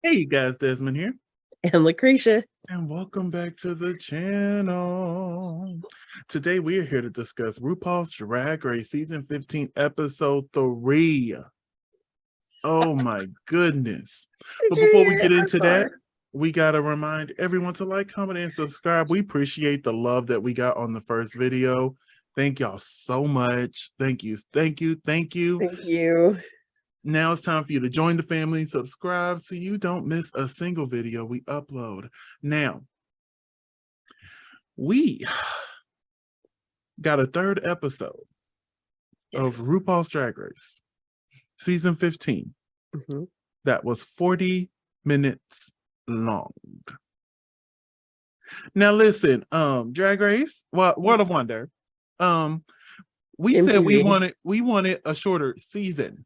Hey you guys, Desmond here. And LaCresha. And welcome back to the channel. Today we are here to discuss RuPaul's Drag Race Season 15, Episode 3. Oh my goodness. Did But you before we hear get it? I'm into that, sorry. we got to remind everyone to like, comment, and subscribe. We appreciate the love that we got on the first video. Thank y'all so much. Thank you. Thank you. Thank you. Thank you. Now it's time for you to join the family, subscribe so you don't miss a single video we upload. Now, we got a third episode of RuPaul's Drag Race, Season 15. That was 40 minutes long. Now listen, Drag Race, World of Wonder. We said we wanted a shorter season.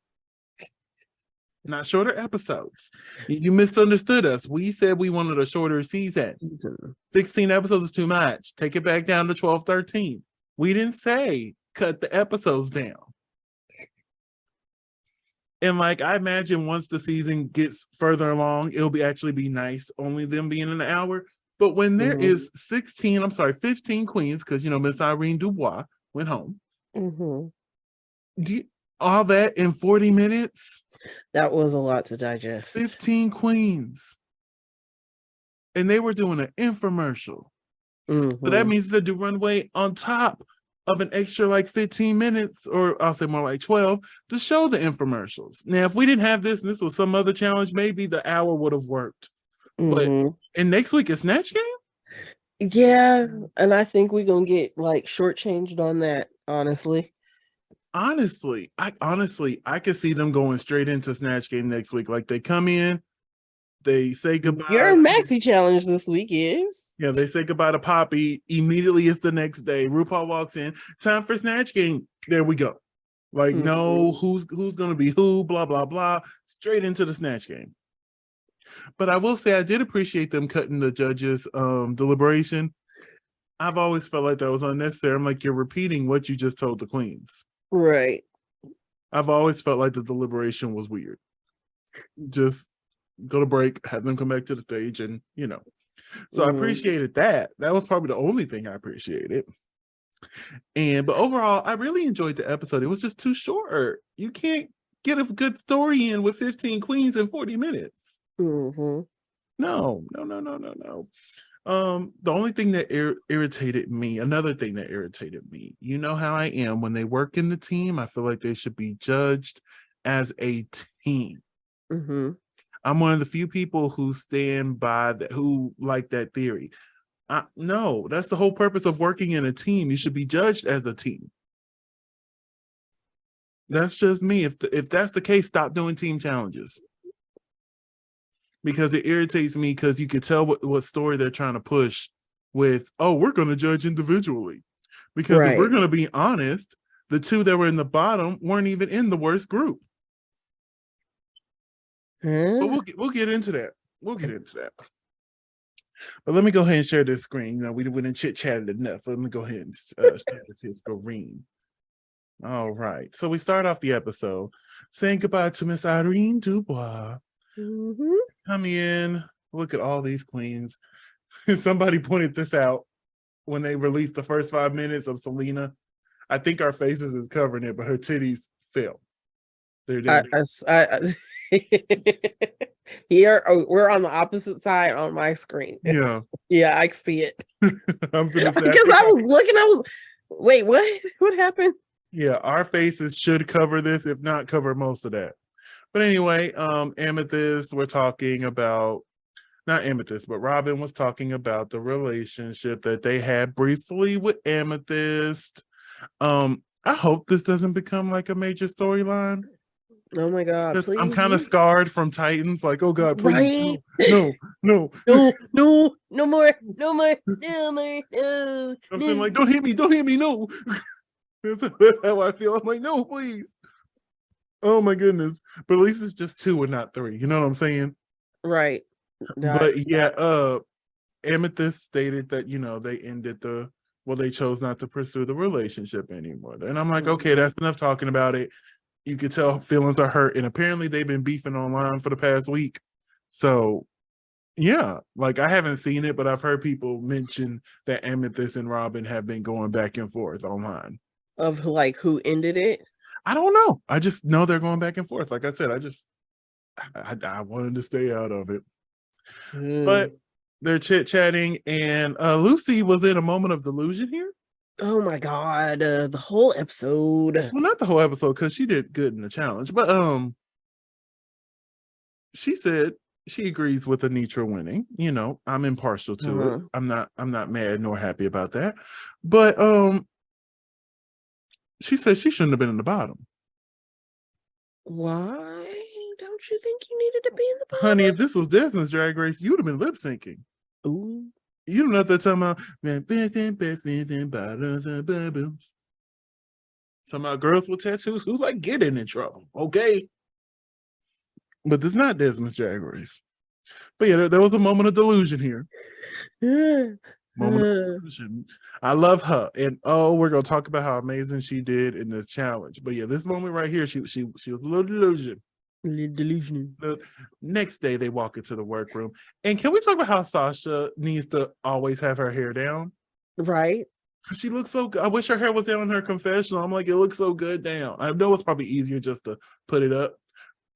Not shorter episodes. You misunderstood us. We said we wanted a shorter season. 16 episodes is too much. Take it back down to 12, 13. We didn't say cut the episodes down. And like, I imagine once the season gets further along, it'll actually be nice, only them being in an hour. But when there is 15 queens, because, Miss Irene Dubois went home. All that in 40 minutes? That was a lot to digest. 15 queens. And they were doing an infomercial. So that means they do runway on top of an extra like 15 minutes, or I'll say more like 12, to show the infomercials. Now, if we didn't have this and this was some other challenge, maybe the hour would have worked. But and next week is Snatch Game? Yeah, and I think we're gonna get like shortchanged on that, honestly. I could see them going straight into Snatch Game next week. Like, they come in, they say goodbye. Your maxi challenge this week is. Yeah, they say goodbye to Poppy. Immediately it's the next day. RuPaul walks in. Time for Snatch Game. There we go. Like, no, who's gonna be who, blah, blah, blah. Straight into the Snatch Game. But I will say I did appreciate them cutting the judges' deliberation. I've always felt like that was unnecessary. I'm like, you're repeating what you just told the queens. Right. I've always felt like the deliberation was weird. Just go to break, have them come back to the stage, and So I appreciated that. That was probably the only thing I appreciated. But overall, I really enjoyed the episode. It was just too short. You can't get a good story in with 15 queens in 40 minutes. No. The only thing that irritated me, another thing that irritated me, you know how I am. When they work in the team, I feel like they should be judged as a team. I'm one of the few people who stand by that, who like that theory. No, that's the whole purpose of working in a team. You should be judged as a team. That's just me. If that's the case, stop doing team challenges. Because it irritates me, because you can tell what story they're trying to push with, oh, we're going to judge individually. Because if we're going to be honest, the two that were in the bottom weren't even in the worst group. But we'll get into that. But let me go ahead and share this screen. We didn't chit-chatted enough. Let me go ahead and share this screen. All right. So we start off the episode saying goodbye to Miss Irene Dubois. Come in, look at all these queens. Somebody pointed this out when they released the first 5 minutes of Selena. I think our faces is covering it, but her titties fell. They're dead. Here, we're on the opposite side on my screen. Yeah, I see it. Because I was looking, wait, what happened? Yeah, our faces should cover this, if not cover most of that. But anyway, Amethyst, we're talking about, not Amethyst, but Robin was talking about the relationship that they had briefly with Amethyst. I hope this doesn't become like a major storyline. Oh my God, please. I'm kind of scarred from Titans. Like, oh God, please. No more. I'm saying, like, don't hit me, no. That's how I feel. I'm like, no, please. Oh my goodness. But at least it's just 2 and not 3. You know what I'm saying? Right. But yeah, Amethyst stated that, they ended they chose not to pursue the relationship anymore. And I'm like, okay, that's enough talking about it. You could tell feelings are hurt. And apparently they've been beefing online for the past week. So yeah, like I haven't seen it, but I've heard people mention that Amethyst and Robin have been going back and forth online. Of like who ended it? I don't know. I just know they're going back and forth. Like I said, I wanted to stay out of it. But they're chit-chatting, and Lucy was in a moment of delusion here. Oh my god, the whole episode. Well, not the whole episode, because she did good in the challenge, but she said she agrees with Anitra winning. You know, I'm impartial to it. I'm not mad nor happy about that. But she said she shouldn't have been in the bottom. Why don't you think you needed to be in the bottom? Honey, if this was Desmond's Drag Race, you would have been lip syncing. Ooh. You don't know what they're talking about. Talking about girls with tattoos who like getting in trouble. Okay. But this is not Desmond's Drag Race. But yeah, there was a moment of delusion here. Moment of delusion. I love her. And we're gonna talk about how amazing she did in this challenge. But yeah, this moment right here, she was a little delusion. The next day they walk into the workroom. And can we talk about how Sasha needs to always have her hair down? Right. She looks so good. I wish her hair was down in her confessional. I'm like, it looks so good down. I know it's probably easier just to put it up.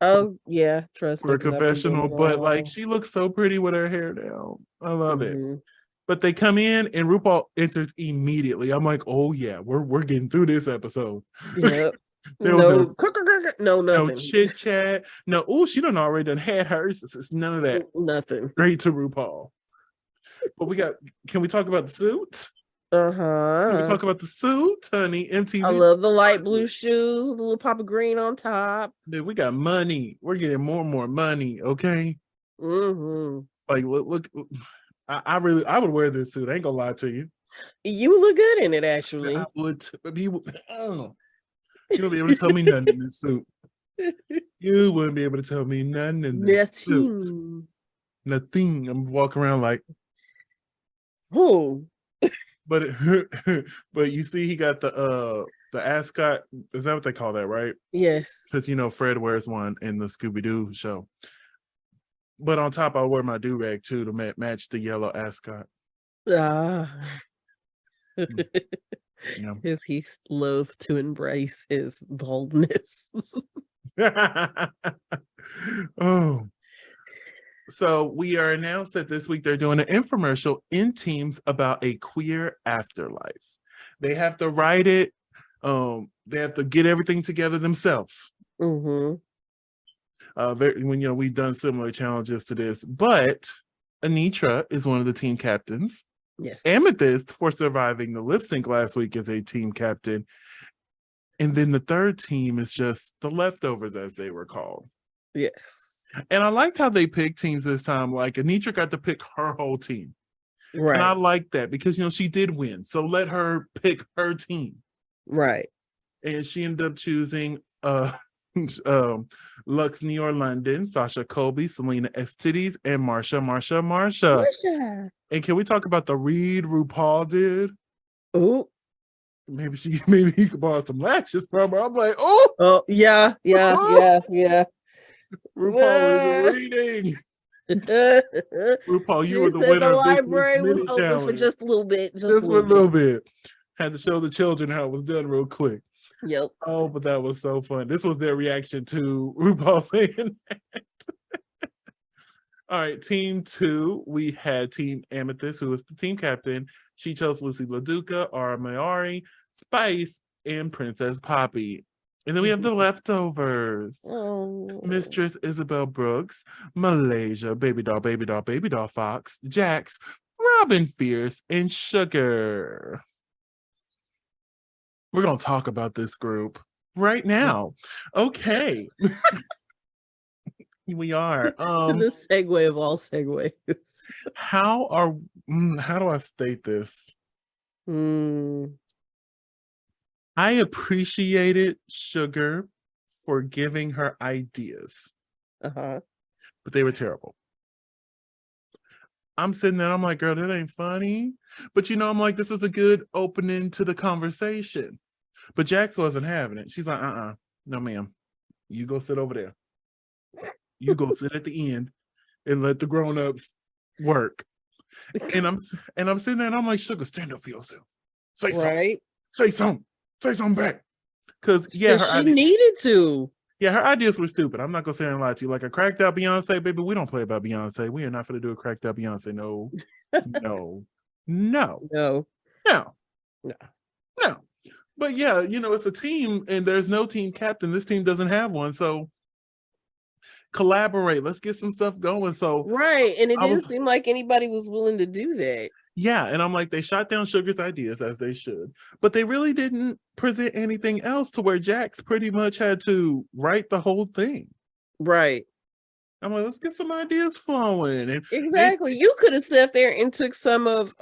Oh yeah, trust me. Her confessional, but like she looks so pretty with her hair down. I love it. But they come in and RuPaul enters immediately. I'm like, oh yeah, we're getting through this episode. Yep. No nothing. chit chat. No, she done already done had hers. It's none of that. Nothing. Straight to RuPaul. But can we talk about the suit? Can we talk about the suit, honey? MTV. I love the light blue shoes with a little pop of green on top. Dude, we got money. We're getting more and more money. Okay. Like look. I would wear this suit. I ain't gonna lie to you. You would look good in it, actually. I would. You wouldn't be able to tell me nothing in this suit. You wouldn't be able to tell me nothing in this suit. Nothing. I'm walking around like, who? But you see, he got the ascot. Is that what they call that, right? Yes. Because Fred wears one in the Scooby-Doo show. But on top, I wear my do-rag too to match the yellow ascot. Is he loath to embrace his boldness? Oh. So we are announced that this week they're doing an infomercial in teams about a queer afterlife. They have to write it. They have to get everything together themselves. When we've done similar challenges to this, but Anitra is one of the team captains. Yes. Amethyst, for surviving the lip sync last week, is a team captain. And then the third team is just the leftovers, as they were called. Yes. And I liked how they picked teams this time. Like Anitra got to pick her whole team. Right. And I like that because, she did win. So let her pick her team. Right. And she ended up choosing Lux New York London, Sasha Kobe, Selena Estides, and Marsha. And can we talk about the read RuPaul did? Oh, maybe he could borrow some lashes from her. I'm like, oh yeah. RuPaul is reading. RuPaul, you were the winner. The library was open challenge. For just a little bit. Just for a little bit. Had to show the children how it was done real quick. Yep. Oh, but that was so fun. This was their reaction to RuPaul saying that. All right, team 2, we had Team Amethyst, who was the team captain. She chose Lucy Laduka, Ara Mayari, Spice, and Princess Poppy. And then we have the leftovers. Mistress Isabel Brooks, Malaysia, Baby Doll Fox, Jax, Robin Fierce, and Sugar. We're going to talk about this group right now. Okay. We are. The segue of all segues. How do I state this? I appreciated Sugar for giving her ideas. But they were terrible. I'm sitting there, I'm like, girl, that ain't funny. But I'm like, this is a good opening to the conversation. But Jax wasn't having it. She's like, no, ma'am. You go sit over there. You go sit at the end and let the grown-ups work. And I'm sitting there and I'm like, Sugar, stand up for yourself. Say something. Say something. Say something back. Because she needed to. Yeah, her ideas were stupid. I'm not gonna sit here and lie to you. Like a cracked out Beyonce, baby. We don't play about Beyonce. We are not gonna do a cracked out Beyonce. No, no, no, no, no, no, no. But yeah, it's a team, and there's no team captain. This team doesn't have one, so collaborate. Let's get some stuff going. So right, and it didn't seem like anybody was willing to do that. Yeah, and I'm like, they shot down Sugar's ideas as they should, but they really didn't present anything else to where Jax pretty much had to write the whole thing. Right. I'm like, let's get some ideas flowing. And exactly. You could have sat there and took some of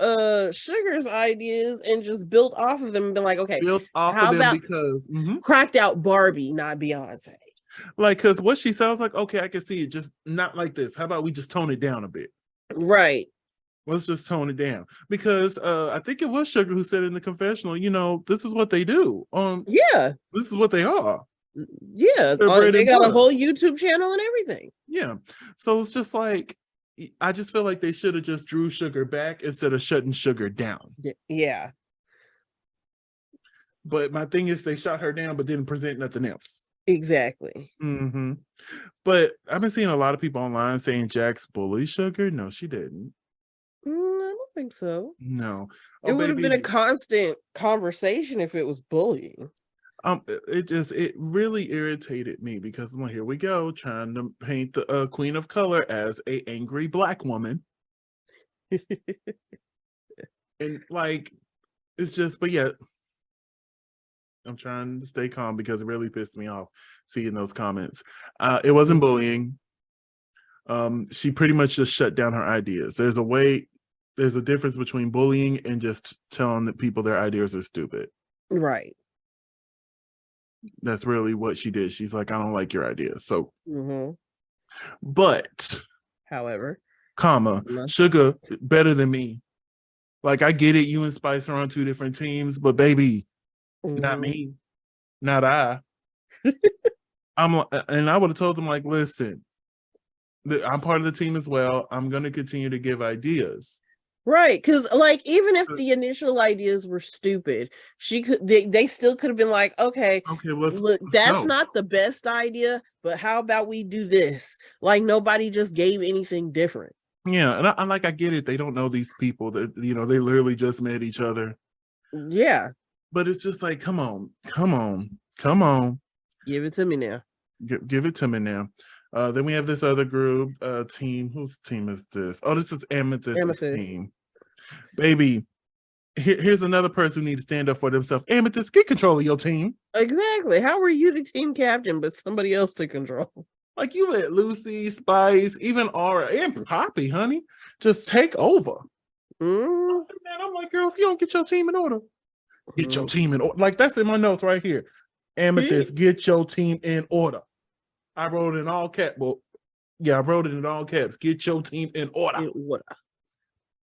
Sugar's ideas and just built off of them and been like, okay, built off how of them about because cracked out Barbie, not Beyonce. Like, because what she sounds like, okay, I can see it, just not like this. How about we just tone it down a bit? Right. Let's just tone it down, because I think it was Sugar who said in the confessional, this is what they do. Yeah, this is what they are. Yeah, they got a whole YouTube channel and everything. Yeah, so it's just like, I just feel like they should have just drew Sugar back instead of shutting Sugar down. Yeah, but my thing is, they shot her down, but didn't present nothing else. Exactly. But I've been seeing a lot of people online saying Jax bullied Sugar. No, she didn't. I don't think so. No. It would have been a constant conversation if it was bullying. It really irritated me, because here we go, trying to paint the Queen of Color as a angry Black woman. And like, it's just, but yeah, I'm trying to stay calm because it really pissed me off seeing those comments. It wasn't bullying. She pretty much just shut down her ideas. There's a difference between bullying and just telling the people their ideas are stupid. Right. That's really what she did. She's like, I don't like your ideas. So, but, however, Sugar better than me. Like, I get it, you and Spice are on two different teams, but baby, not me, not I. And I would have told them, like, listen, I'm part of the team as well. I'm going to continue to give ideas. Right, because like, even if the initial ideas were stupid, they still could have been like, okay, look, that's not the best idea, but how about we do this? Like, nobody just gave anything different. Yeah, and I get it. They don't know these people. That they literally just met each other. Yeah, but it's just like, come on, give it to me now. Give it to me now. Then we have this other group team. Whose team is this? Oh, this is Amethyst's team. Baby, here's another person who needs to stand up for themselves. Amethyst, get control of your team. Exactly. How were you the team captain, but somebody else took control? Like, you let Lucy, Spice, even Aura, and Poppy, honey, just take over. Man, I'm like, girl, if you don't get your team in order, get your team in order. Like, that's in my notes right here. Amethyst, get your team in order. I wrote it in all caps. Well, yeah, I wrote it in all caps. Get your team in order.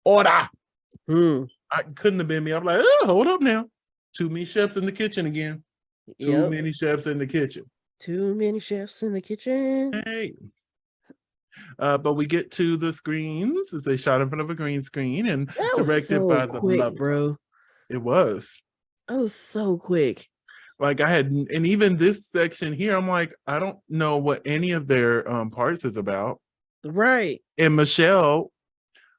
Order. I couldn't have been me. I'm like, oh, hold up now. Too many chefs in the kitchen again. Too many chefs in the kitchen. Too many chefs in the kitchen. Hey. But we get to the screens as they shot in front of a green screen and directed by the love, bro. It was. That was so quick. Like, and even this section here, I'm like, I don't know what any of their parts is about. Right. And Michelle,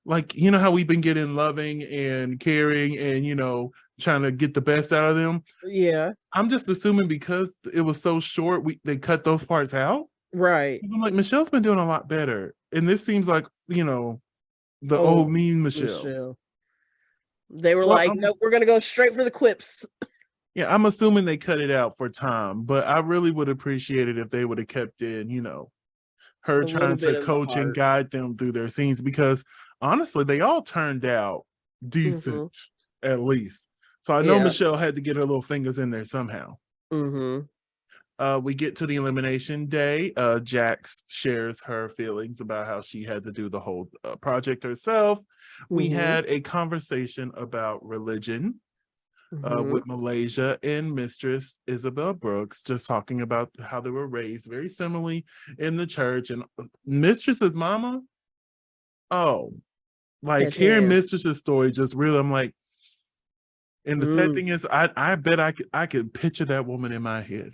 like, you know how we've been getting loving and caring and, trying to get the best out of them? Yeah. I'm just assuming because it was so short, they cut those parts out. Right. I'm like, Michelle's been doing a lot better. And this seems like, the old mean Michelle. They were like, no, we're going to go straight for the quips. Yeah, I'm assuming they cut it out for time, but I really would appreciate it if they would have kept in, her trying to coach and guide them through their scenes, because honestly, they all turned out decent, at least. So I know Michelle had to get her little fingers in there somehow. We get to the elimination day. Jax shares her feelings about how she had to do the whole project herself. We had a conversation about religion. With Malaysia and Mistress Isabel Brooks, just talking about how they were raised very similarly in the church. And Mistress's mama, Oh, like hearing Mistress's story just really, I'm like, and the sad thing is, I bet I could picture that woman in my head.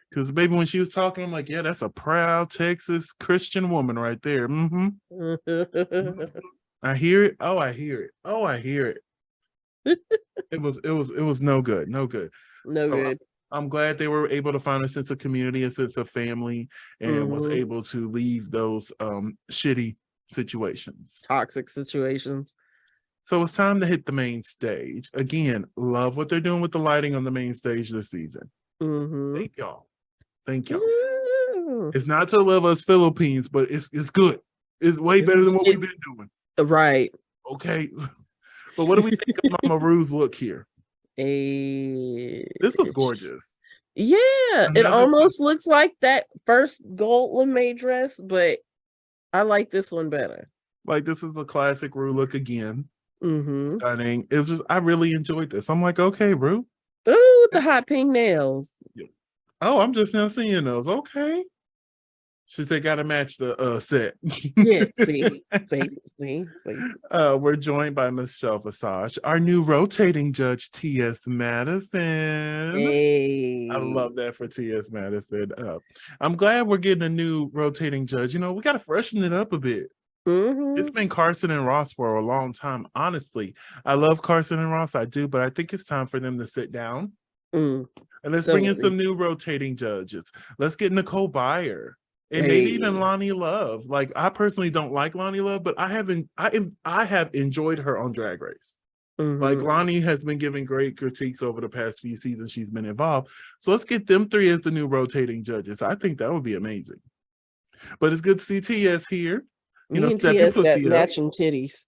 Because baby, when she was talking, I'm like, yeah, that's a proud Texas Christian woman right there. I hear it. Oh, I hear it. Oh, I hear it. It was no good. No good. No good. I'm glad they were able to find a sense of community, a sense of family, and was able to leave those shitty situations. Toxic situations. So it's time to hit the main stage. Again, love what they're doing with the lighting on the main stage this season. Thank y'all. Thank y'all. It's not to love us Philippines, but it's good. It's way better than what we've been doing. Right. Okay. But what do we think of Mama Rue's look here? This was gorgeous. Yeah. It almost looks like that first gold lame dress, but I like this one better. Like, this is a classic Rue look again. Stunning. It was just, I really enjoyed this. I'm like, okay, Rue. Ooh, the hot pink nails. Oh, I'm just now seeing those. Okay. She said, gotta match the set. Yeah, see. We're joined by Michelle Visage, our new rotating judge, T.S. Madison. Hey. I love that for T.S. Madison. I'm glad we're getting a new rotating judge. You know, we got to freshen it up a bit. It's been Carson and Ross for a long time. Honestly, I love Carson and Ross. I do, but I think it's time for them to sit down. And let's bring in some new rotating judges. Let's get Nicole Byer. And maybe even Lonnie Love. Like, I personally don't like Lonnie Love, but I have enjoyed her on Drag Race. Like, Lonnie has been giving great critiques over the past few seasons she's been involved. So let's get them three as the new rotating judges. I think that would be amazing. But it's good to see TS here. You know, TS got matching titties.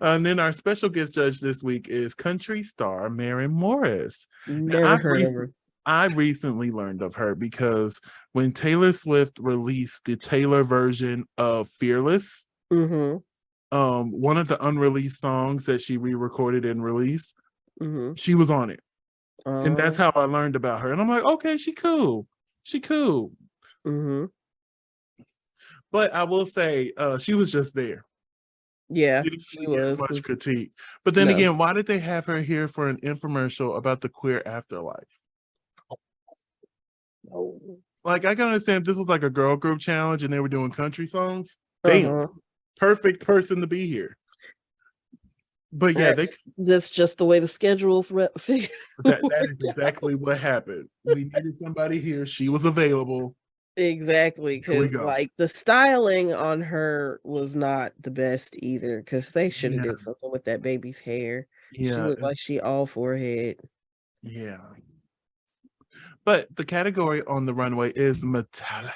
And then our special guest judge this week is country star Maren Morris. Never heard of her. I recently learned of her because when Taylor Swift released the Taylor version of Fearless, one of the unreleased songs that she re-recorded and released, she was on it. And that's how I learned about her. And I'm like, okay, she cool. But I will say, she was just there. Yeah, she was much critique. But then again, why did they have her here for an infomercial about the queer afterlife? Like, I can understand if this was like a girl group challenge and they were doing country songs. Bam, perfect person to be here. But yeah, that's just the way the schedule that is exactly what happened. We needed somebody here. She was available. Exactly, because like the styling on her was not the best either. Because they should have did something with that baby's hair. She looked like she all forehead. Yeah. But the category on the runway is Metallica.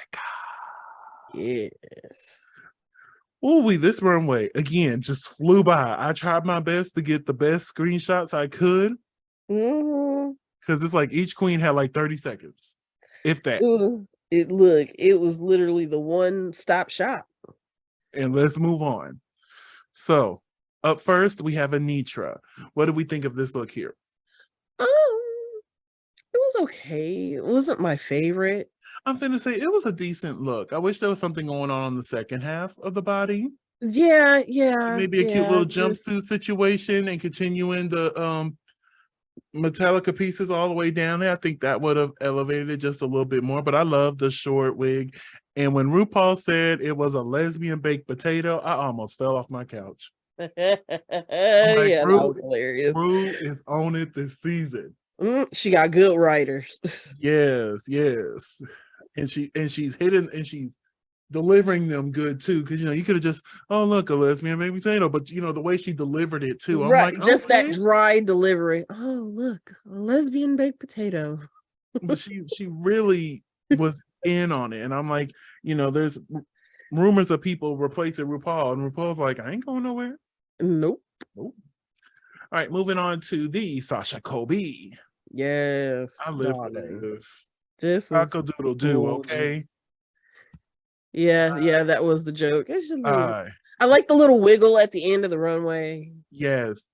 Yes. Ooh, this runway again just flew by. I tried my best to get the best screenshots I could. Because it's like each queen had like 30 seconds, if that. It was literally the one-stop shop. And let's move on. So, up first, we have Anitra. What do we think of this look here? It was okay. It wasn't my favorite. I'm finna say it was a decent look. I wish there was something going on the second half of the body. Yeah. Maybe a cute little jumpsuit situation and continuing the Metallica pieces all the way down there. I think that would have elevated it just a little bit more. But I love the short wig. And when RuPaul said it was a lesbian baked potato, I almost fell off my couch. Like, that was hilarious. Ru is on it this season. She got good writers. Yes. And she's hidden and she's delivering them good too. Because you could have just, oh look, a lesbian baked potato, but the way she delivered it too. I'm like, just that dry delivery. Oh look, a lesbian baked potato. But she really was in on it, and I'm like, there's rumors of people replacing RuPaul, and RuPaul's like, I ain't going nowhere. Nope. All right, moving on to the Sasha Kobe. Yes, I live for this. This was doodle do, okay? Yeah, that was the joke. It's just I like the little wiggle at the end of the runway. Yes,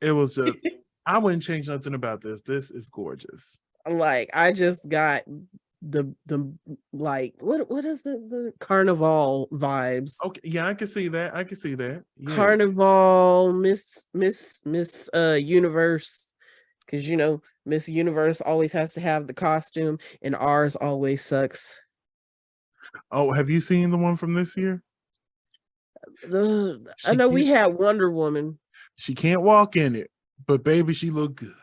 it was just. I wouldn't change nothing about this. This is gorgeous. Like, I just got the like what is the carnival vibes? Okay, yeah, I can see that. I can see that. Yeah. Carnival, Miss Universe, because Miss Universe always has to have the costume, and ours always sucks. Oh, have you seen the one from this year? I know we had Wonder Woman. She can't walk in it, but baby, she looked good.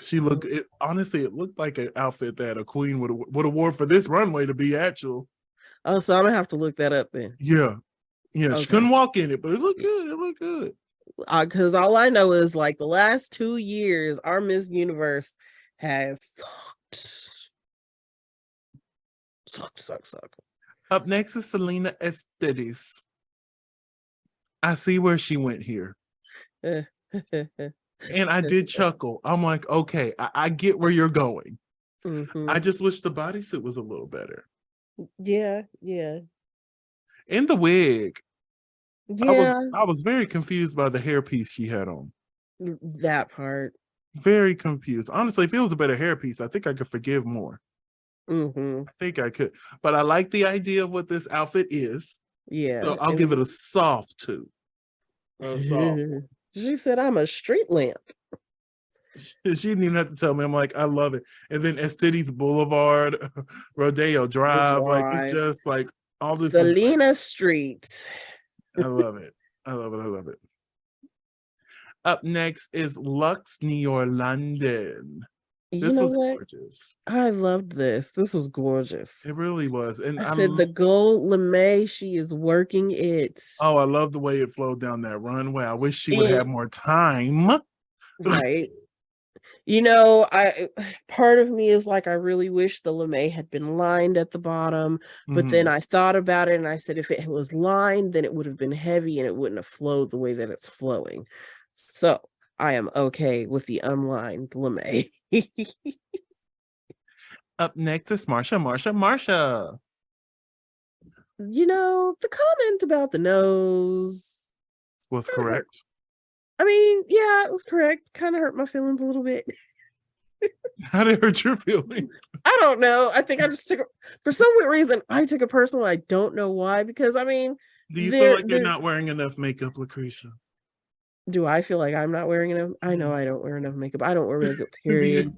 She looked. Honestly, it looked like an outfit that a queen would have wore for this runway to be actual. Oh, so I'm gonna have to look that up then. Yeah, Okay. She couldn't walk in it, but it looked good. It looked good. Because all I know is like the last 2 years, our Miss Universe has sucked. Up next is Selena Estes. I see where she went here. And I did chuckle. I'm like, okay, I get where you're going. Mm-hmm. I just wish the bodysuit was a little better. Yeah. And the wig. Yeah. I was very confused by the hairpiece she had on. That part. Very confused. Honestly, if it was a better hairpiece, I think I could forgive more. Mm-hmm. I think I could. But I like the idea of what this outfit is. Yeah. So I'll give it a soft 2. She said, I'm a street lamp. She didn't even have to tell me. I'm like, I love it. And then Estes Boulevard, Rodeo Drive, like it's just like all this. Selena Street. I love it. I love it. Up next is Lux New London. This was gorgeous. I loved this. This was gorgeous. It really was. And I said the gold lame, she is working it. Oh, I love the way it flowed down that runway. I wish she would have more time. Right. Part of me is like, I really wish the lame had been lined at the bottom, but then I thought about it and I said, if it was lined, then it would have been heavy and it wouldn't have flowed the way that it's flowing. So I am okay with the unlined lame. Up next is Marsha. The comment about the nose was correct. I mean, yeah, it was correct. Kind of hurt my feelings a little bit. How did it hurt your feelings? I don't know. I think I just for some weird reason, I took it personal. I don't know why, because I mean, do you feel like you're not wearing enough makeup, LaCresha? Do I feel like I'm not wearing enough? I know I don't wear enough makeup. I don't wear makeup, period.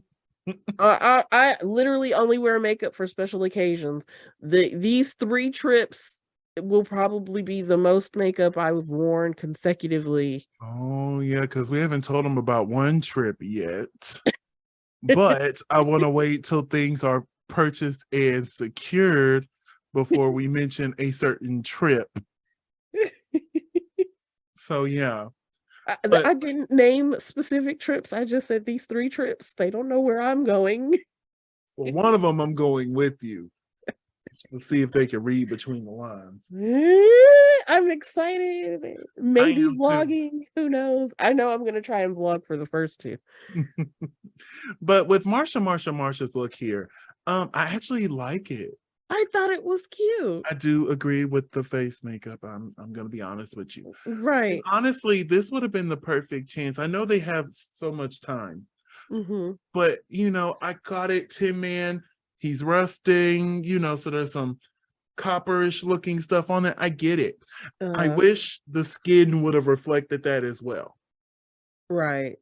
I literally only wear makeup for special occasions. These 3 trips will probably be the most makeup I've worn consecutively. Oh yeah, because we haven't told them about one trip yet. But I want to wait till things are purchased and secured before we mention a certain trip. So yeah. I didn't name specific trips. I just said these 3 trips. They don't know where I'm going. Well, one of them I'm going with you. To see if they can read between the lines. I'm excited. Maybe vlogging. Too. Who knows? I know I'm going to try and vlog for the first 2. But with Marsha's look here, I actually like it. I thought it was cute. I do agree with the face makeup. I'm going to be honest with you. Right. And honestly, this would have been the perfect chance. I know they have so much time. Mm-hmm. But, I got it, Tin Man. He's rusting, so there's some copperish looking stuff on there. I get it. I wish the skin would have reflected that as well. Right.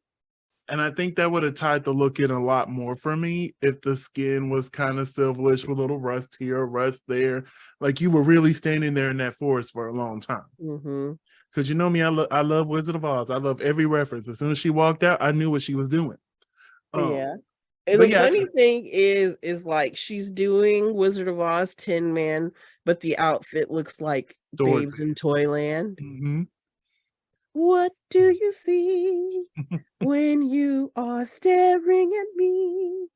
And I think that would have tied the look in a lot more for me if the skin was kind of silverish with a little rust here, rust there. Like you were really standing there in that forest for a long time. Mm-hmm. Because you know me, I love Wizard of Oz. I love every reference. As soon as she walked out, I knew what she was doing. Yeah. And the funny thing is like she's doing Wizard of Oz Tin Man, but the outfit looks like Babes in Toyland. Mm-hmm. What do you see when you are staring at me?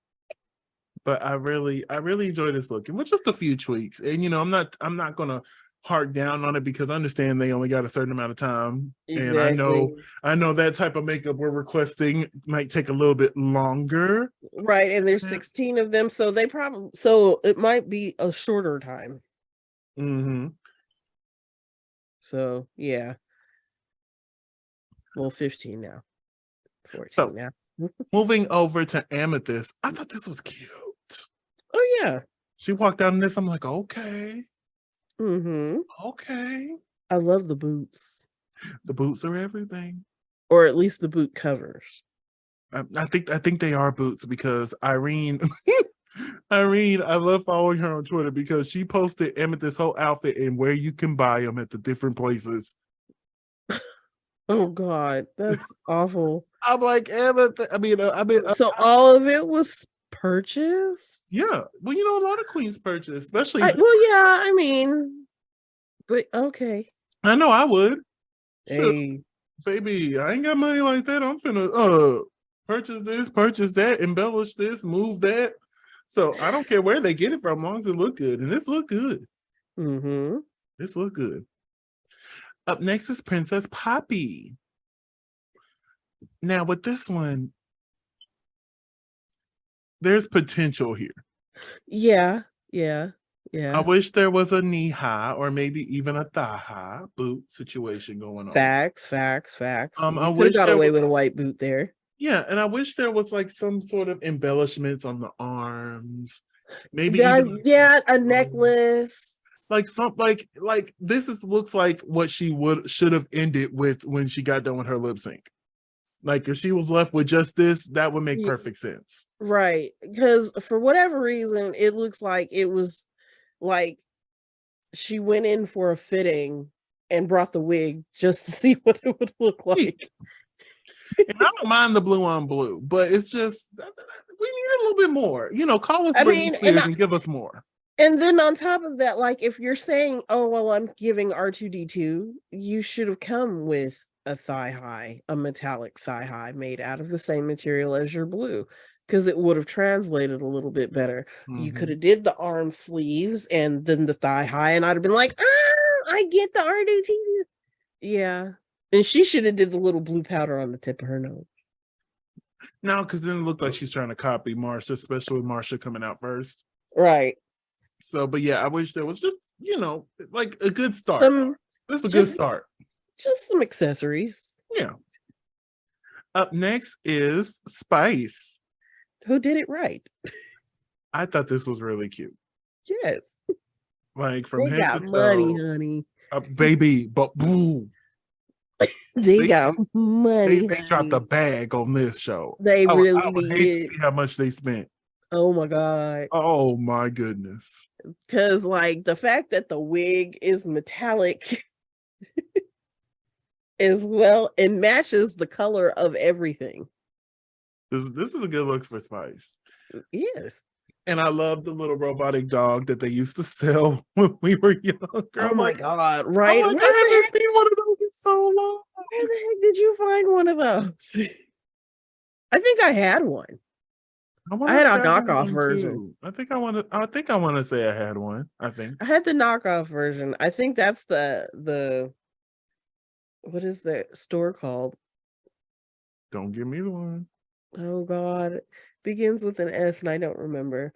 But I really enjoy this look, and with just a few tweaks. And I'm not gonna hark down on it because I understand they only got a certain amount of time. Exactly. And I know that type of makeup we're requesting might take a little bit longer. Right, and there's 16 of them, so it might be a shorter time. Mm-hmm. So yeah. Well, 15 now. 14 now. Moving over to Amethyst, I thought this was cute. Oh yeah. She walked down in this. I'm like, okay. Mm-hmm. Okay. I love the boots. The boots are everything. Or at least the boot covers. I think they are boots because Irene Irene, I love following her on Twitter because she posted Amethyst whole outfit and where you can buy them at the different places. Oh God, that's awful. I'm like, Amethyst. So all of it was purchased? Yeah. Well, a lot of queens purchase, especially. But okay. I know I would. Hey, baby, I ain't got money like that. I'm finna purchase this, purchase that, embellish this, move that. So I don't care where they get it from, as long as it look good. And this look good. Mm-hmm. This look good. Up next is Princess Poppy. Now with this one, there's potential here. Yeah. I wish there was a knee high or maybe even a thigh high boot situation going on. Facts. I wish got away with a white boot there. Yeah, and I wish there was like some sort of embellishments on the arms. Maybe a necklace. Like this looks like what she should have ended with when she got done with her lip sync. Like if she was left with just this, that would make perfect sense. Right. Because for whatever reason, it looks like it was like she went in for a fitting and brought the wig just to see what it would look like. And I don't mind the blue on blue, but it's just we need a little bit more. Call us Britney Spears and give us more. And then on top of that, like if you're saying, oh well, I'm giving R2D2, you should have come with a thigh high, a metallic thigh high made out of the same material as your blue, because it would have translated a little bit better. Mm-hmm. You could have did the arm sleeves and then the thigh high, and I'd have been like, I get the R2D2. Yeah. And she should have did the little blue powder on the tip of her nose. No, because then it looked like she's trying to copy Marsha, especially with Marsha coming out first. Right. So, but yeah, I wish there was just, like a good start. This is a good start. Just some accessories. Yeah. Up next is Spice. Who did it right? I thought this was really cute. Yes. Like from they head got to money, toe, honey. Baby, but boo. They got money. They dropped a bag on this show. They really would hate to see how much they spent. Oh my God. Oh my goodness. Because like the fact that the wig is metallic as well, it matches the color of everything. This is a good look for Spice. Yes. And I love the little robotic dog that they used to sell when we were younger. Oh my God, right? I haven't seen one of those in so long. Where the heck did you find one of those? I think I had one. I had a knockoff version. I think I want to say I had one. I had the knockoff version. I think that's the what is the store called? Don't give me the one. Oh God, it begins with an S and I don't remember.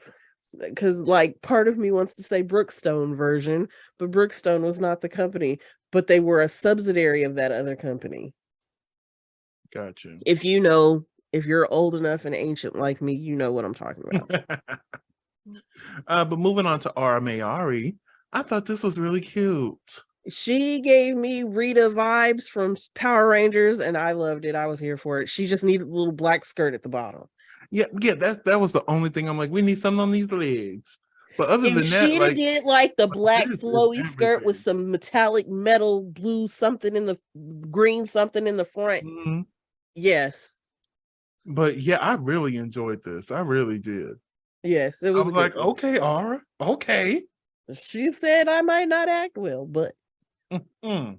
Because like part of me wants to say Brookstone version, but Brookstone was not the company, but they were a subsidiary of that other company. Gotcha. If you're old enough and ancient like me, you know what I'm talking about. But moving on to Ara Mayari, I thought this was really cute. She gave me Rita vibes from Power Rangers, and I loved it. I was here for it. She just needed a little black skirt at the bottom. Yeah, that was the only thing. I'm like, we need something on these legs. But other than that, she did like the black flowy skirt with some metallic metal blue something in the green something in the front. Mm-hmm. Yes. But yeah, I really enjoyed this. I really did. Yes, it was. I was like, okay, Ara, okay. She said I might not act well, but. Mm-hmm.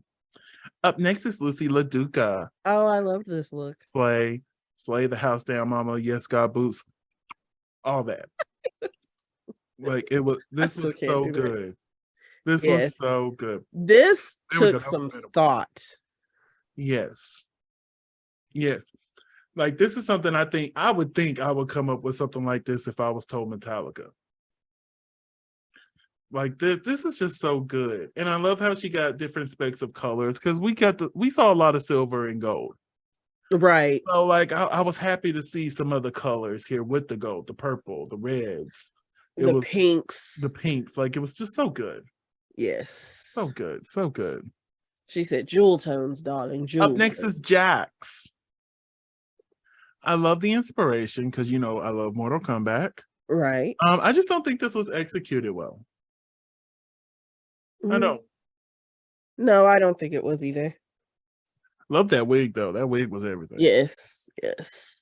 Up next is Lucy Laduka. Oh, I loved this look. Slay the house down, mama. Yes, God boots. All that. Like it was. This was so good. This was so good. This took some thought. Yes. Like this is something I would come up with something like this if I was told Metallica. Like this is just so good. And I love how she got different specks of colors because we saw a lot of silver and gold. Right. So like I was happy to see some other colors here with the gold, the purple, the reds. The pinks. The pinks. Like, it was just so good. Yes. So good. So good. She said jewel tones, darling. Jewel Up next is Jax. I love the inspiration because, you know, I love Mortal Kombat. Right. I just don't think this was executed well. I don't. No, I don't think it was either. Love that wig, though. That wig was everything. Yes. Yes.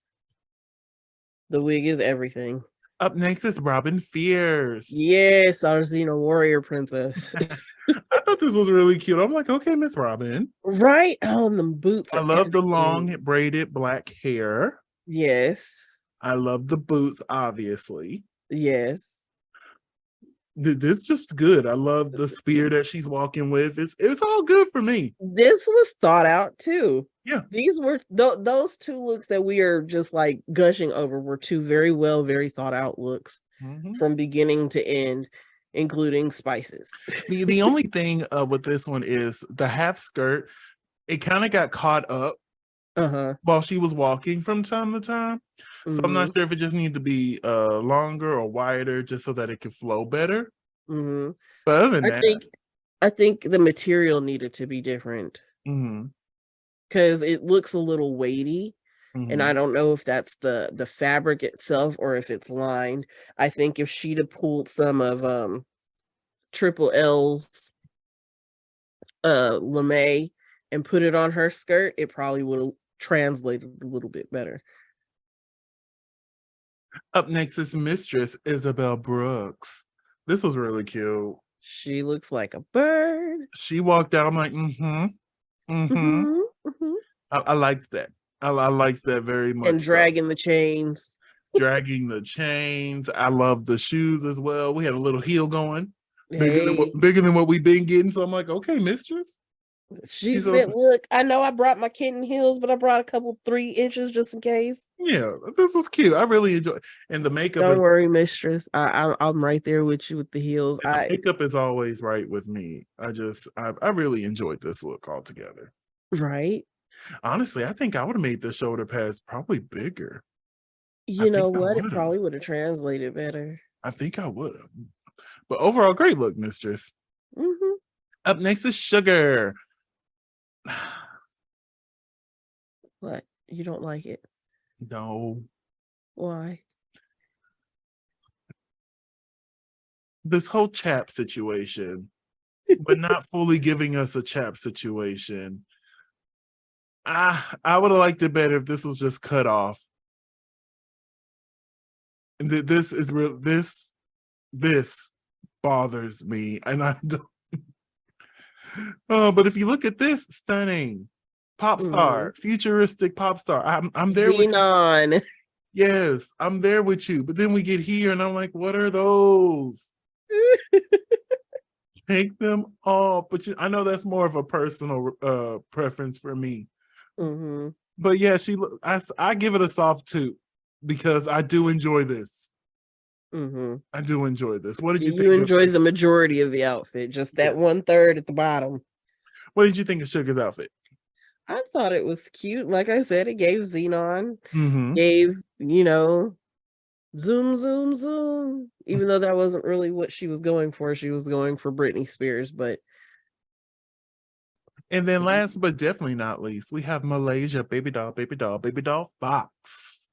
The wig is everything. Up next is Robin Fierce. Yes, our Xena warrior princess. I thought this was really cute. I'm like, okay, Miss Robin. Right. Oh, the boots. I love the long braided black hair. Yes. I love the boots, obviously. Yes. This is just good. I love the spear that she's walking with. It's all good for me. This was thought out too. Yeah. These were those two looks that we are just like gushing over were two very thought out looks from beginning to end, including spices. The only thing with this one is the half skirt. It kind of got caught up while she was walking from time to time. So I'm not sure if it just needed to be longer or wider just so that it could flow better. But other than that, I think the material needed to be different because it looks a little weighty. And I don't know if that's the fabric itself or if it's lined. I think if she'd have pulled some of Triple L's lame and put it on her skirt, it probably would have translated a little bit better. Up next is Mistress Isabel Brooks. This was really cute. She looks like a bird. She walked out. I'm like, I liked that. I liked that very much. And dragging the chains. Dragging the chains. I love the shoes as well. We had a little heel going. Bigger than what we've been getting. So I'm like, okay, Mistress. She said, look, I know I brought my kitten heels, but I brought a couple 3 inches just in case. Yeah, this was cute. I really enjoyed it. And the makeup. Don't worry, Mistress. I'm right there with you with the heels. The makeup is always right with me. I really enjoyed this look altogether. Right. Honestly, I think I would have made the shoulder pads probably bigger. You know what? It probably would have translated better. I think I would have. But overall, great look, Mistress. Up next is Sugar. What? You don't like it? No. Why? This whole chap situation, but not fully giving us a chap situation. I would have liked it better if this was just cut off. And this is real. This bothers me, and I don't. Oh, but if you look at this, stunning pop star, futuristic pop star. I'm there Xenon. with you. Yes, I'm there with you. But then we get here, and I'm like, what are those? Take them off. But I know that's more of a personal preference for me. But yeah, I give it a soft 2 because I do enjoy this. I do enjoy this. What did you think? You enjoyed the majority of the outfit, just that 1/3 at the bottom. What did you think of Sugar's outfit? I thought it was cute. Like I said, it gave Xenon, gave, zoom, zoom, zoom. Even though that wasn't really what she was going for. She was going for Britney Spears, but. And then last but definitely not least, we have Malaysia, baby doll Fox.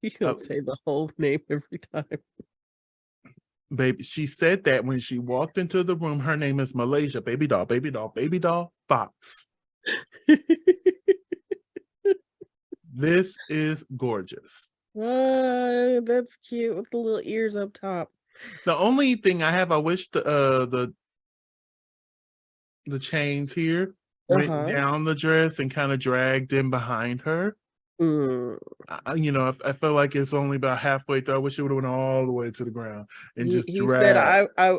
You can't say the whole name every time. Baby, she said that when she walked into the room. Her name is Malaysia, baby doll Fox. This is gorgeous. That's cute with the little ears up top. The only thing I wish the chains here went down the dress and kind of dragged in behind her. I feel like it's only about halfway through. I wish it would have went all the way to the ground and just dragged. Said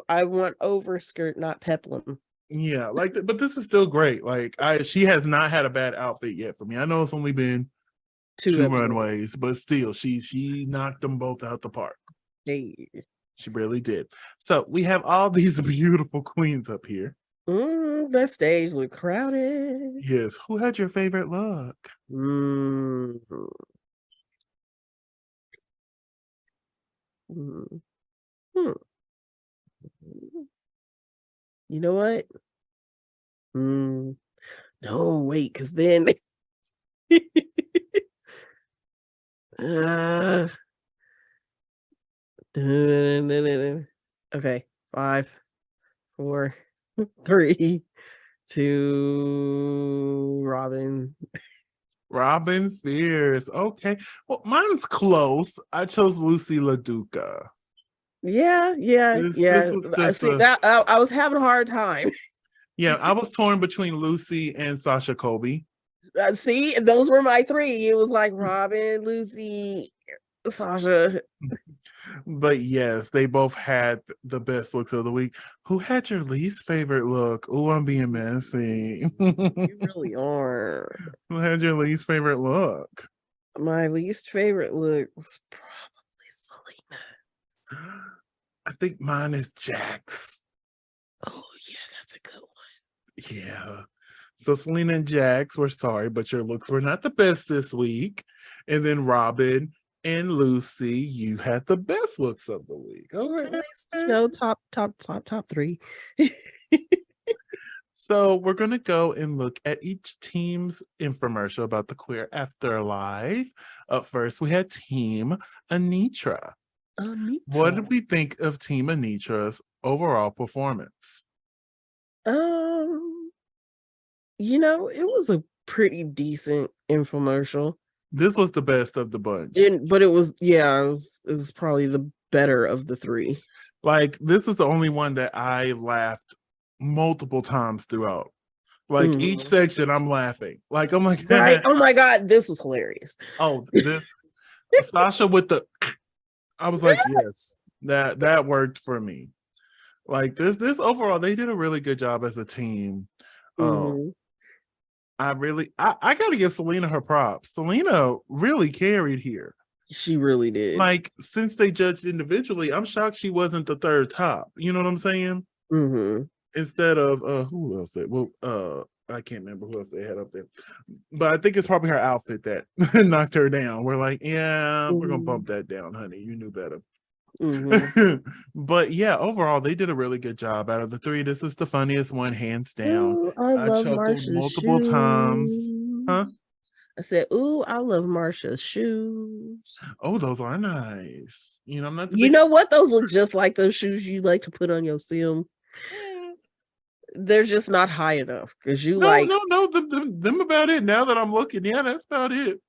I want overskirt, not peplum. Yeah, but this is still great. Like she has not had a bad outfit yet for me. I know it's only been two runways, but still, she knocked them both out the park. Hey. She really did. So we have all these beautiful queens up here. The stage looked crowded. Yes. Who had your favorite look? You know what? No, wait, because then okay, 5, 4, 3, 2, Robin. Robin Fierce. Okay. Well, mine's close. I chose Lucy Laduka. Yeah. This was just that I was having a hard time. Yeah, I was torn between Lucy and Sasha Kobe. See, those were my 3. It was like Robin, Lucy, Sasha. But yes, they both had the best looks of the week. Who had your least favorite look? Oh, I'm being messy. You really are. Who had your least favorite look? My least favorite look was probably Selena. I think mine is Jax. Oh, yeah, that's a good one. Yeah. So Selena and Jax, we're sorry, but your looks were not the best this week. And then Robin and Lucy, you had the best looks of the week. Okay. At least, top 3. So we're going to go and look at each team's infomercial about the queer afterlife. Up first, we had Team Anitra. What did we think of Team Anitra's overall performance? It was a pretty decent infomercial. This was the best of the bunch. But it was probably the better of the 3. Like, this is the only one that I laughed multiple times throughout. Like, each section, I'm laughing. Like, I'm like, right? Oh my God, this was hilarious. Oh, this Sasha with the I was like, yes, that worked for me. Like, this overall, they did a really good job as a team. I gotta give Selena her props. Selena really carried here. She really did. Like, since they judged individually, I'm shocked she wasn't the third top. You know what I'm saying? Instead of who else? I can't remember who else they had up there. But I think it's probably her outfit that knocked her down. We're like, yeah, we're gonna bump that down, honey. You knew better. But yeah, overall, they did a really good job. Out of the 3, this is the funniest one, hands down. Ooh, I chuckled Marsha's multiple shoes. times. Huh? I said, "Ooh, I love Marsha's shoes." Oh, those are nice. You know, I'm not. You know what? Those look just like those shoes you like to put on your sim. They're just not high enough because you no, them about it. Now that I'm looking, yeah, that's about it.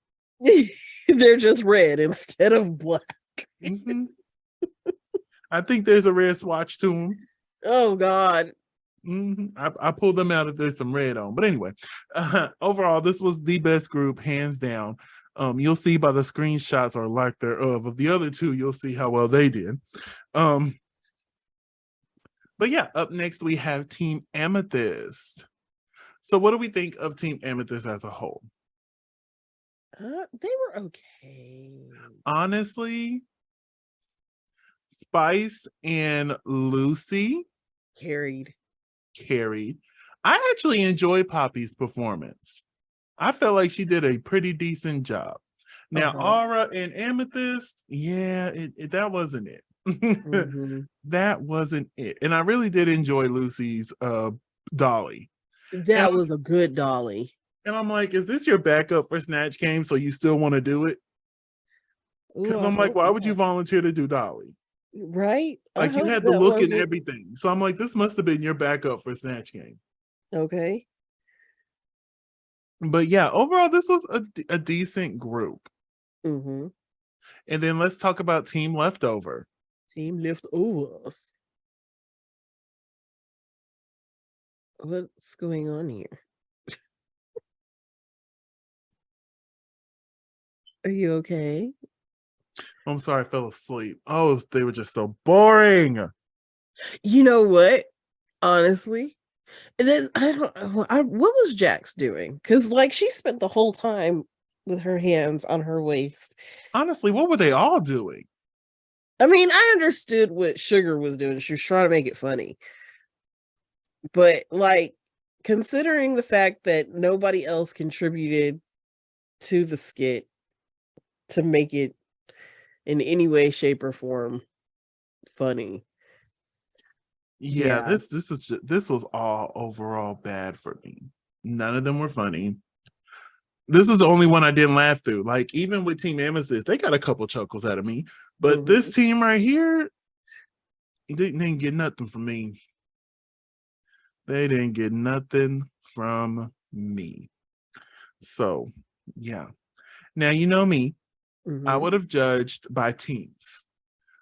They're just red instead of black. I think there's a red swatch to them. Oh God. I pulled them out if there's some red on. But anyway, overall, this was the best group, hands down. You'll see by the screenshots or lack thereof of the other 2, you'll see how well they did. But yeah, up next we have Team Amethyst. So what do we think of Team Amethyst as a whole? They were okay. Honestly, Spice and Lucy carried. I actually enjoyed Poppy's performance. I felt like she did a pretty decent job. Now, Aura and Amethyst, yeah, that wasn't it. That wasn't it. And I really did enjoy Lucy's dolly. That was a good dolly. And I'm like, is this your backup for Snatch Game? So you still want to do it? Because I'm like, why would you volunteer to do dolly? Right? Like, you had the look and everything. So I'm like, this must have been your backup for Snatch Game. Okay. But yeah, overall, this was a decent group. And then let's talk about Team Leftover. Team Leftovers. What's going on here? Are you okay? I'm sorry, I fell asleep. Oh, they were just so boring. You know what? Honestly, and then I don't know. What was Jax doing? Because like she spent the whole time with her hands on her waist. Honestly, what were they all doing? I mean, I understood what Sugar was doing. She was trying to make it funny. But like, considering the fact that nobody else contributed to the skit to make it in any way, shape, or form funny. Yeah, this was all overall bad for me. None of them were funny. This is the only one I didn't laugh through. Like, even with Team Amethyst, they got a couple chuckles out of me. But this team right here, didn't get nothing from me. They didn't get nothing from me. So, yeah. Now, you know me. I would have judged by teams.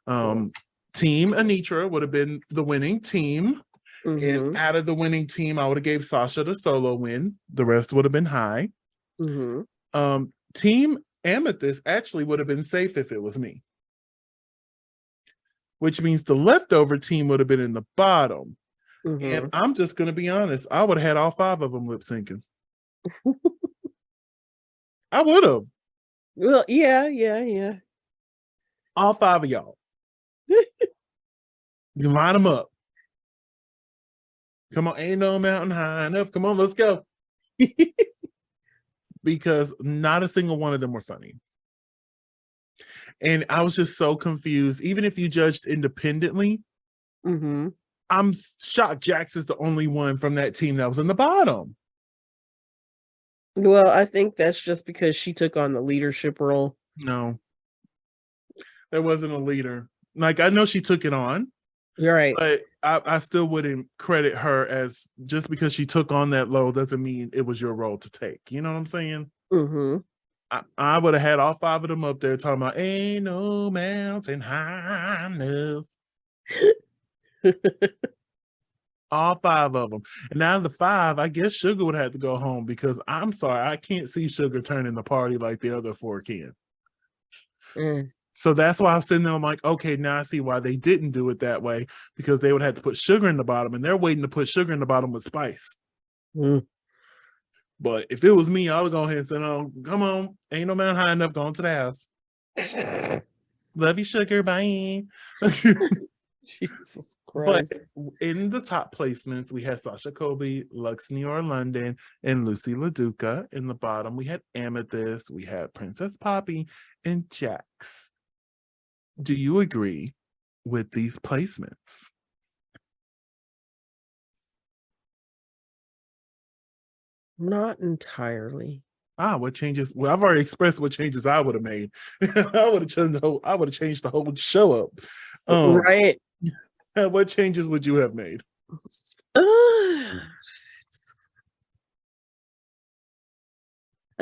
Team Anitra would have been the winning team. And out of the winning team, I would have gave Sasha the solo win. The rest would have been high. Team Amethyst actually would have been safe if it was me. Which means the leftover team would have been in the bottom. And I'm just going to be honest. I would have had all 5 of them lip syncing. I would have. Well, yeah. All 5 of y'all. You line them up. Come on, ain't no mountain high enough. Come on, let's go. Because not a single one of them were funny. And I was just so confused. Even if you judged independently, I'm shocked Jax is the only one from that team that was in the bottom. Well, I think that's just because she took on the leadership role. No. There wasn't a leader. Like, I know she took it on. You're right. But I still wouldn't credit her as, just because she took on that role doesn't mean it was your role to take. You know what I'm saying? I would have had all 5 of them up there talking about ain't no mountain high enough. All 5 of them. And out of the 5, I guess Sugar would have to go home, because I'm sorry, I can't see Sugar turning the party like the other 4 can. So that's why I'm sitting there, I'm like, okay, now I see why they didn't do it that way, because they would have to put Sugar in the bottom, and they're waiting to put Sugar in the bottom with Spice. But if it was me, I would go ahead and say, "Oh, come on, ain't no mountain high enough, going to the house. Love you, Sugar, bye." Jesus Christ. But in the top placements, we had Sasha Kobe, Lux New York London, and Lucy Laduka. In the bottom, we had Amethyst, we had Princess Poppy, and Jax. Do you agree with these placements? Not entirely. What changes? Well, I've already expressed what changes I would have made. I would have changed the whole show up. Right. What changes would you have made? I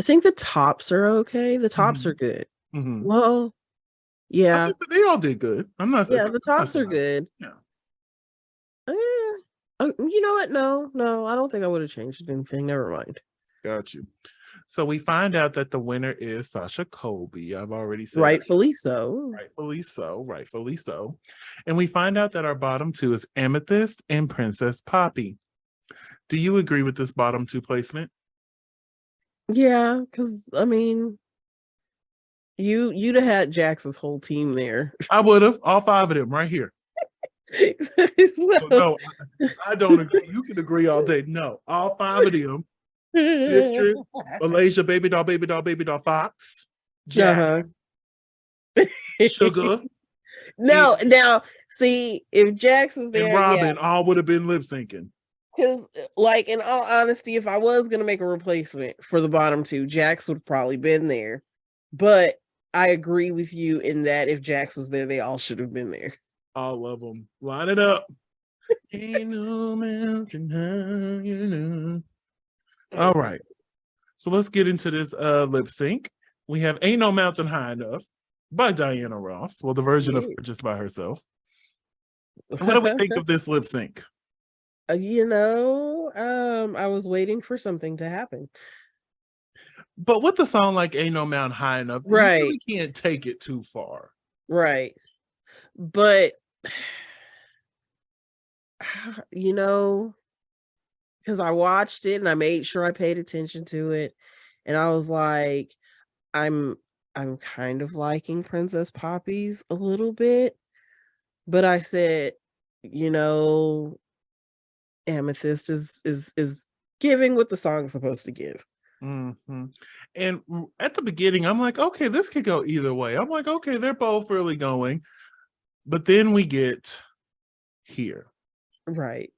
think the tops are okay. The tops are good. Well, yeah. They all did good. I'm not. Yeah, the tops are good. Yeah. You know what? No, I don't think I would have changed anything. Never mind. Got you. So we find out that the winner is Sasha Kobe. I've already said rightfully so. Rightfully so. And we find out that our bottom 2 is Amethyst and Princess Poppy. Do you agree with this bottom 2 placement? Yeah, because I mean, you'd have had Jax's whole team there. I would have, all 5 of them right here. No, I don't agree. You can agree all day. No, all 5 of them. Mistress, Malaysia, baby doll, Fox, Jack, Sugar. No, now see, if Jax was there, and Robin, all would have been lip syncing. Because, like, in all honesty, if I was gonna make a replacement for the bottom 2, Jax would have probably been there. But I agree with you in that if Jax was there, they all should have been there. All of them. Line it up. Ain't no mountain high, you know. All right. So let's get into this lip sync. We have Ain't No Mountain High Enough by Diana Ross. Well, the version of her just by herself. What do we think of this lip sync? I was waiting for something to happen. But with the song like Ain't No Mountain High Enough, right, you really can't take it too far. Right. But because I watched it and I made sure I paid attention to it, and I was like, I'm kind of liking Princess Poppy's a little bit, but I said, Amethyst is giving what the song's supposed to give. And at the beginning, I'm like, okay, this could go either way. I'm like, okay, they're both really going. But then we get here. Right.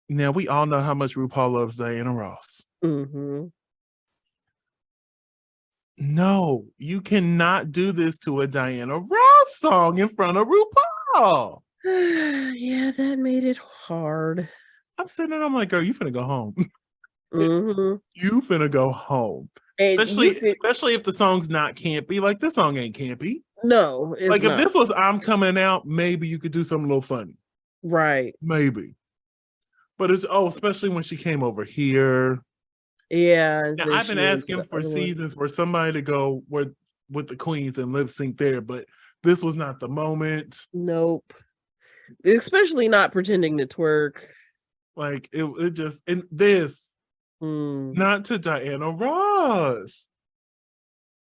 Now, we all know how much RuPaul loves Diana Ross. Mm-hmm. No, you cannot do this to a Diana Ross song in front of RuPaul. Yeah, that made it hard. I'm sitting there, I'm like, girl, you finna go home. Mm-hmm. You finna go home. And especially if the song's not campy. Like, this song ain't campy. No, it's like, if not. this was I'm Coming Out, maybe you could do something a little funny. Right. Maybe. But it's, especially when she came over here. Yeah. Now, I've been asking for seasons for somebody to go with the queens and lip sync there, but this was not the moment. Nope. Especially not pretending to twerk. Like, it just, and this, not to Diana Ross.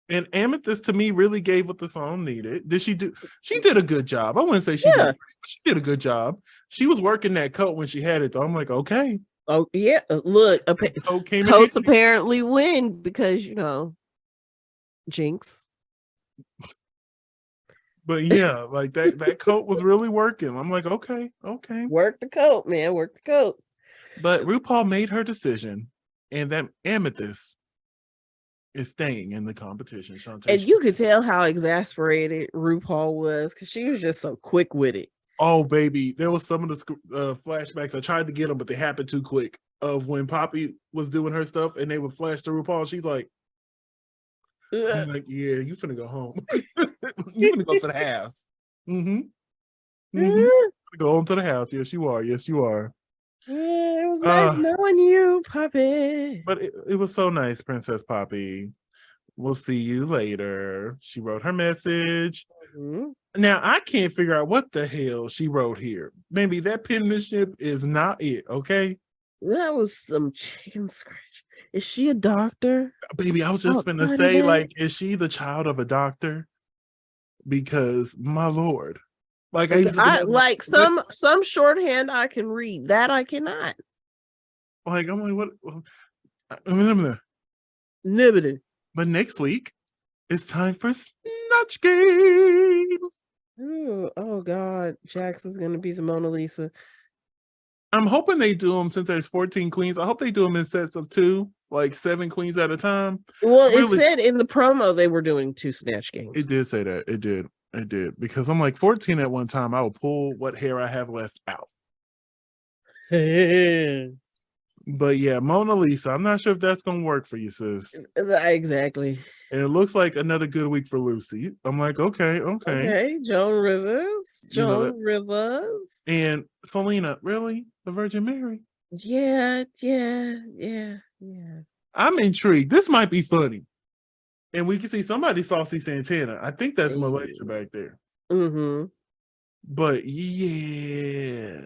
And Amethyst, to me, really gave what the song needed. Did she do? She did a good job. I wouldn't say she did, but she did a good job. She was working that coat when she had it, though. I'm like, okay. Oh, yeah. Look, coats apparently win because, Jinx. But yeah, like that coat was really working. I'm like, okay. Work the coat, man. Work the coat. But RuPaul made her decision, and that Amethyst is staying in the competition. Shantae, and you could tell how exasperated RuPaul was because she was just so quick with it. Oh, baby. There was some of the flashbacks. I tried to get them, but they happened too quick. Of when Poppy was doing her stuff and they would flash to RuPaul. She's like, I'm like, yeah, you finna go home. You finna go to the house. Go home to the house. Yes, you are. Yes, you are. Yeah, it was nice knowing you, Poppy. But it was so nice, Princess Poppy. We'll see you later. She wrote her message. Now, I can't figure out what the hell she wrote here. Maybe that penmanship is not it, okay? That was some chicken scratch. Is she a doctor? Baby, I was just finna say, like, is she the child of a doctor? Because, my Lord. Like, okay, some shorthand I can read. That I cannot. Like, I'm like, what? Nibbity. But next week, it's time for Snatch Game. Ooh, oh God, Jax is gonna be the Mona Lisa. I'm hoping they do them since there's 14 queens. I hope they do them in sets of 2, like 7 queens at a time. Well, it said in the promo they were doing 2 Snatch Games. It did say that. It did. Because I'm like 14 at one time. I will pull what hair I have left out. But yeah, Mona Lisa. I'm not sure if that's gonna work for you, sis. Exactly. And it looks like another good week for Lucy. I'm like, okay. Joan Rivers. And Selena, really? The Virgin Mary? Yeah. I'm intrigued. This might be funny. And we can see somebody Saucy Santana. I think that's Malaysia back there. But yeah,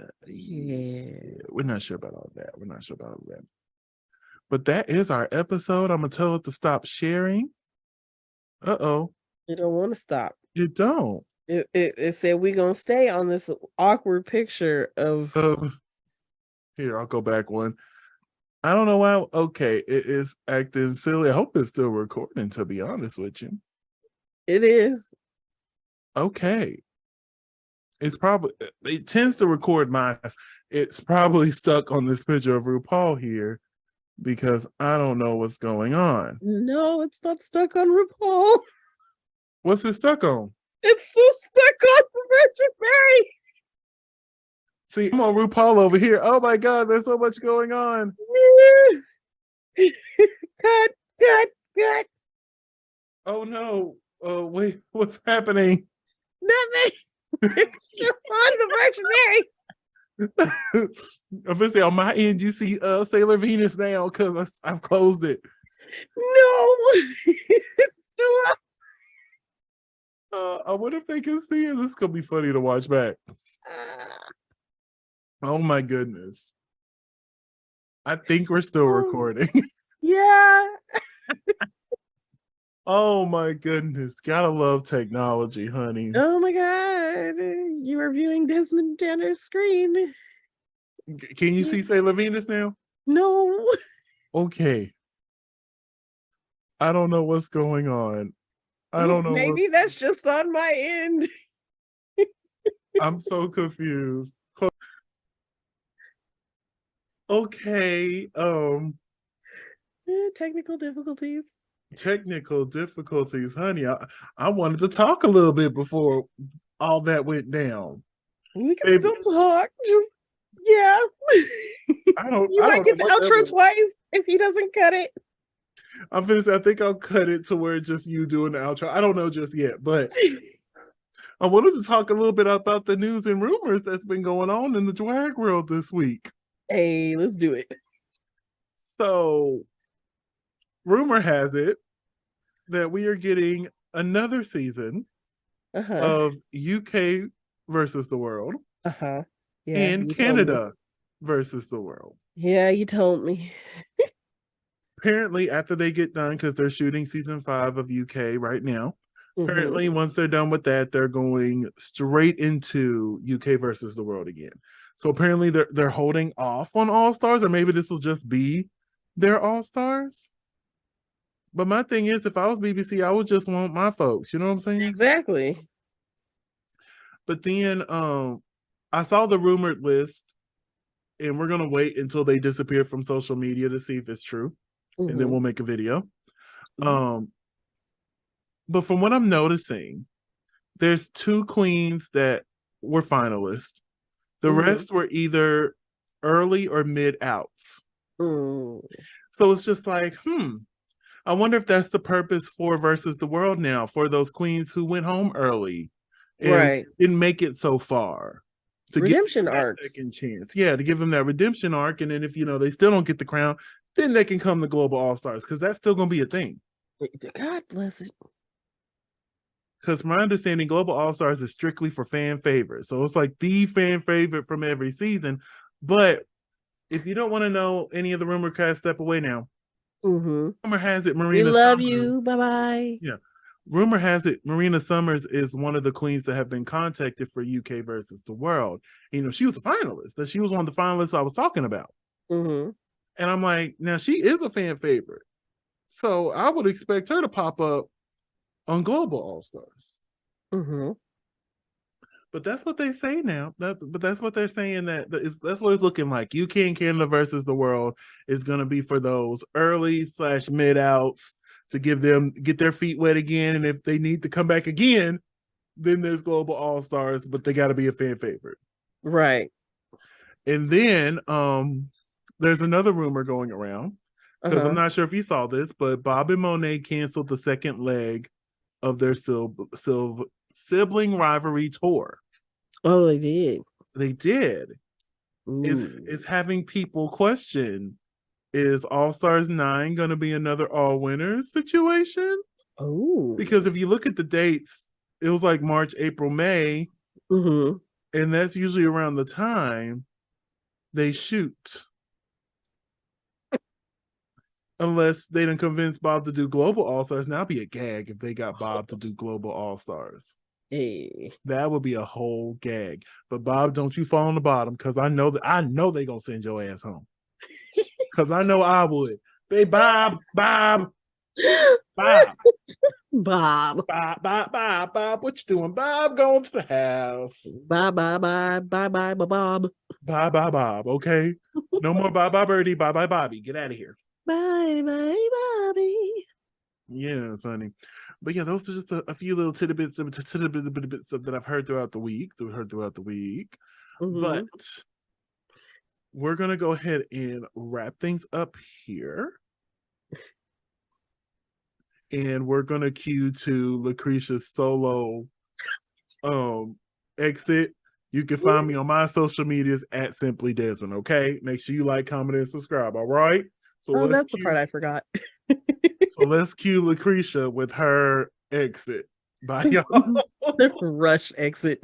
we're not sure about all that. But that is our episode. I'm gonna tell it to stop sharing. You don't want to stop. You don't. It said we're gonna stay on this awkward picture of here, I'll go back one. I don't know why. Okay, it is acting silly. I hope it's still recording, to be honest with you. It is. Okay. It tends to record mine. It's probably stuck on this picture of RuPaul here because I don't know what's going on. No, it's not stuck on RuPaul. What's it stuck on? It's still stuck on Virgin Mary. See, I'm on RuPaul over here. Oh my God, there's so much going on. Cut. Oh no. Oh, wait, what's happening? Nothing. On the Virgin Mary. Obviously, on my end, you see Sailor Venus now because I've closed it. No, it's still up. I wonder if they can see it. This is gonna be funny to watch back. Oh my goodness. I think we're still recording. Yeah. Oh my goodness. Gotta love technology, honey. Oh my God. You are viewing Desmond Tanner's screen. Can you see Sailor Venus now? No. Okay. I don't know what's going on. I don't know. Maybe that's just on my end. I'm so confused. Okay. Technical difficulties. Technical difficulties, honey. I wanted to talk a little bit before all that went down. We can still talk. Just yeah. I don't might get the outro twice if he doesn't cut it. I think I'll cut it to where it's just you doing the outro. I don't know just yet, but I wanted to talk a little bit about the news and rumors that's been going on in the drag world this week. Hey, let's do it. So, rumor has it that we are getting another season of UK versus the world. Yeah, and Canada versus the world. Yeah, you told me. Apparently, after they get done, because they're shooting season 5 of UK right now. Apparently, once they're done with that, they're going straight into UK versus the world again. So apparently, they're holding off on All Stars, or maybe this will just be their All Stars. But my thing is, if I was BBC, I would just want my folks. You know what I'm saying? Exactly. But then, I saw the rumored list, and we're gonna wait until they disappear from social media to see if it's true, and then we'll make a video. But from what I'm noticing, there's 2 queens that were finalists. The rest were either early or mid outs. So it's just like, I wonder if that's the purpose for versus the world now, for those queens who went home early and didn't make it so far. To redemption arcs. Second chance. Yeah, to give them that redemption arc. And then if, they still don't get the crown, then they can come to Global All-Stars, because that's still going to be a thing. God bless it. Because my understanding, Global All-Stars is strictly for fan favorites. So it's like the fan favorite from every season. But if you don't want to know any of the rumor cast, step away now. Rumor has it Marina We love Summers, you. Bye-bye. Yeah. Rumor has it Marina Summers is one of the queens that have been contacted for UK versus the world. She was a finalist. That she was one of the finalists I was talking about. And I'm like, now she is a fan favorite. So I would expect her to pop up on Global All-Stars. But that's what they say now. But that's what they're saying, that's what it's looking like. UK and Canada versus the world is going to be for those early/mid outs to get their feet wet again. And if they need to come back again, then there's Global All-Stars, but they got to be a fan favorite. Right. And then there's another rumor going around, because I'm not sure if you saw this, but Bob and Monet canceled the second leg of their sibling rivalry tour. Oh, they did. They did. Is having people question, is All Stars 9 going to be another all winners situation? Because if you look at the dates, it was like March, April, May, and that's usually around the time they shoot. Unless they done convince Bob to do Global All-Stars. Now it'd be a gag if they got Bob to do Global All-Stars. Hey. That would be a whole gag. But Bob, don't you fall on the bottom, because I know they gonna send your ass home. Because I know I would. Hey, Bob. Bob, what you doing? Bob, going to the house. Bye, Bob. Bye, Bob. Okay. No more bye, Birdie. Bye, Bobby. Get out of here. Bye, Bobby. Yeah, funny. But yeah, those are just a few little tidbits that I've heard throughout the week. But we're going to go ahead and wrap things up here. And we're going to cue to LaCresha's solo exit. You can find me on my social medias at Simply Desmond, okay? Make sure you like, comment, and subscribe, all right? So that's the part I forgot. So let's cue LaCresha with her exit. Bye, y'all. Rush exit.